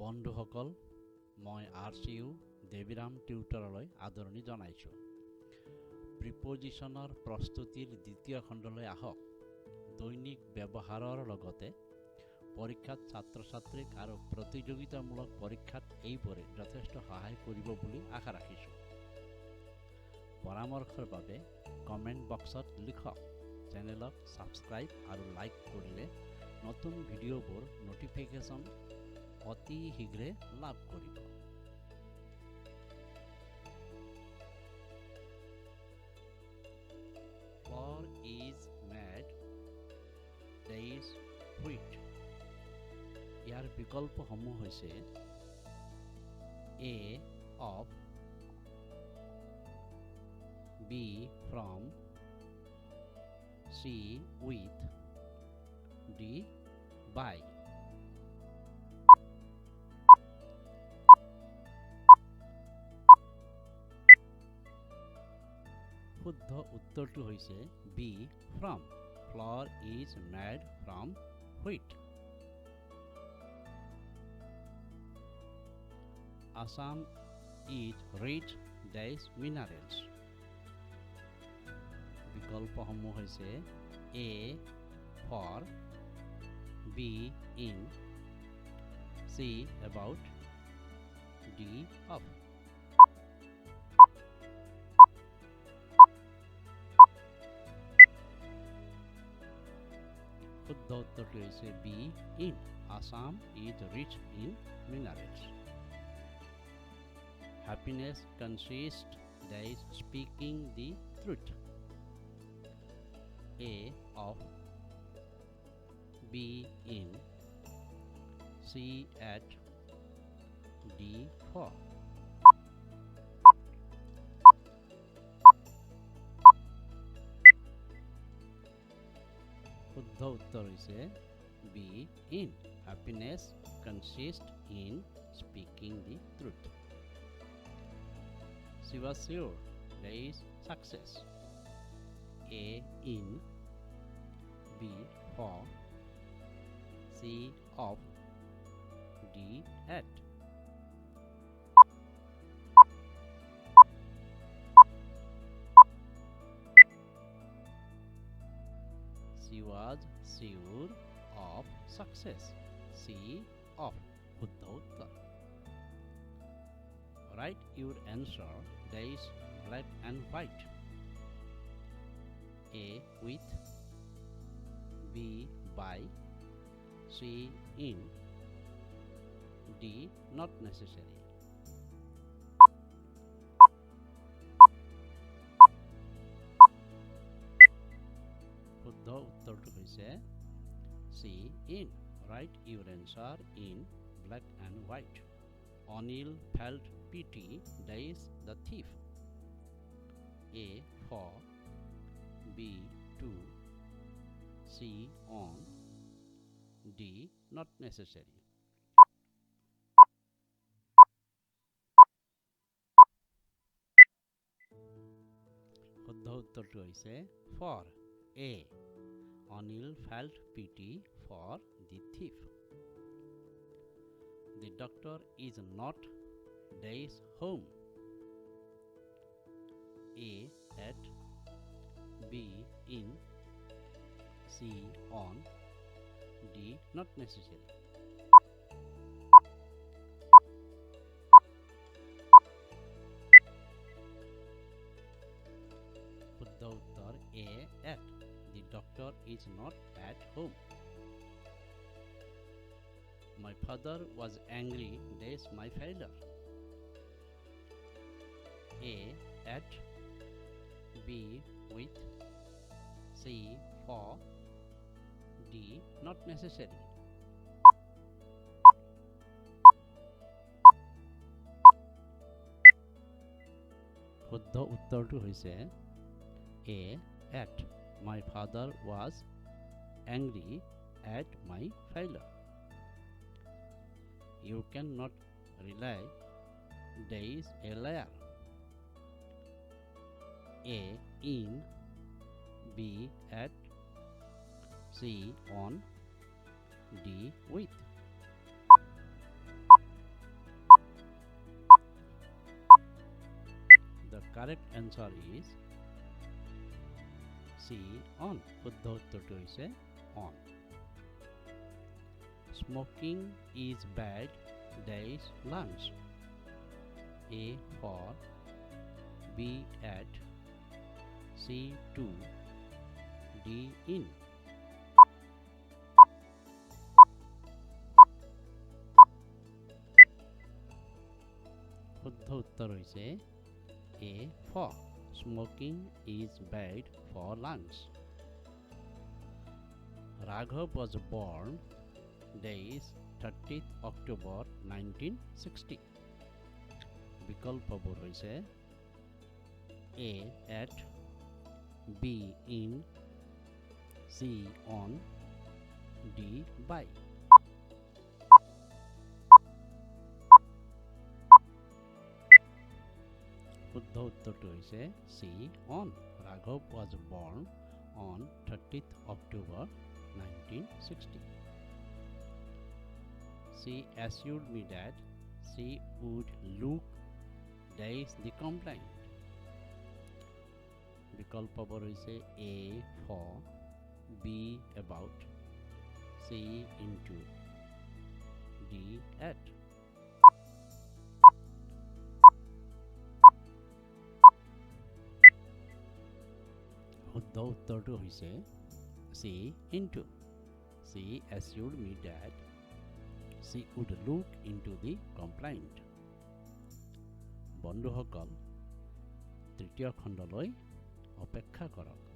বন্ধুসকল, মই RCU দেৱীৰাম টিউটৰলৈ আদৰণি জনাইছোঁ। প্ৰিপজিশ্যনৰ প্ৰস্তুতিৰ দ্বিতীয় খণ্ডলৈ আহক। দৈনিক ব্যৱহাৰৰ লগতে পৰীক্ষাত ছাত্ৰ-ছাত্ৰীক আৰু প্ৰতিযোগিতামূলক পৰীক্ষাত এইবোৰে যথেষ্ট সহায় কৰিব বুলি আশা ৰাখিছোঁ। পৰামৰ্শৰ বাবে কমেণ্ট বক্সত লিখক। চেনেলক ছাবস্ক্ৰাইব আৰু লাইক কৰিলে নতুন ভিডিঅ'বোৰ ন'টিফিকেশ্যন অতি শীঘ্ৰে লাভ কৰিব। Flour is made days wheat. ইয়াৰ বিকল্পসমূহ হৈছে A of, B from, C with, D by. শুদ্ধ উত্তৰটো হৈছে B from. Flour is made from wheat. Assam is rich days minerals. বিকল্পসমূহ হৈছে A for, B in, C about, D of. শুদ্ধ উত্তৰটো হৈছে B in. Assam is rich in minerals. Happiness consists in speaking the truth. A of, B in, C at, D for. শুদ্ধ উত্তৰ হৈছে B in. Happiness consists in speaking the truth. She was sure there is success. A in, B for, C of, D at. She was sure of success. C of. শুদ্ধ উত্তৰ। Write your answer. There is black and white. A with, B by, C in, D not necessary. শুদ্ধ উত্তৰটো হৈছে C in. Write your answer in black and white. Anil felt pity days the thief. A for, B to, C on, D not necessary. শুদ্ধ উত্তৰটো হৈছে for. A. Anil felt pity for the thief. The doctor is not days home. A at, B in, C on, D not necessary. শুদ্ধ উত্তৰ A at. The doctor is not at home. My father was angry days my failure. A at, B with, C for, D not necessary. শুদ্ধ উত্তৰটো হৈছে A at. My father was angry at my failure. You cannot rely. There is a liar. A in, B at, C on, D with. correct answer is C. On. শুদ্ধ উত্তৰটো হৈছে on. Smoking is bad. Days lunch. A for, B at, C to, D in. শুদ্ধ উত্তৰ হৈছে A for. Smoking is bad for lunch. Raghav was born days 30th October 1960. বিকল্পবোৰ হৈছে A at, B in, C on, D by. শুদ্ধ উত্তৰটো হৈছে C on. Raghav was born on 30th October 1960. She assured me that she would look days the complaint. বিকল্পবোৰ হৈছে A for, B about, C into, D at. শুদ্ধ উত্তৰটো হৈছে C into. She assured me that she would look into the complaint. বন্ধুসকল, তৃতীয় খণ্ডলৈ অপেক্ষা কৰক।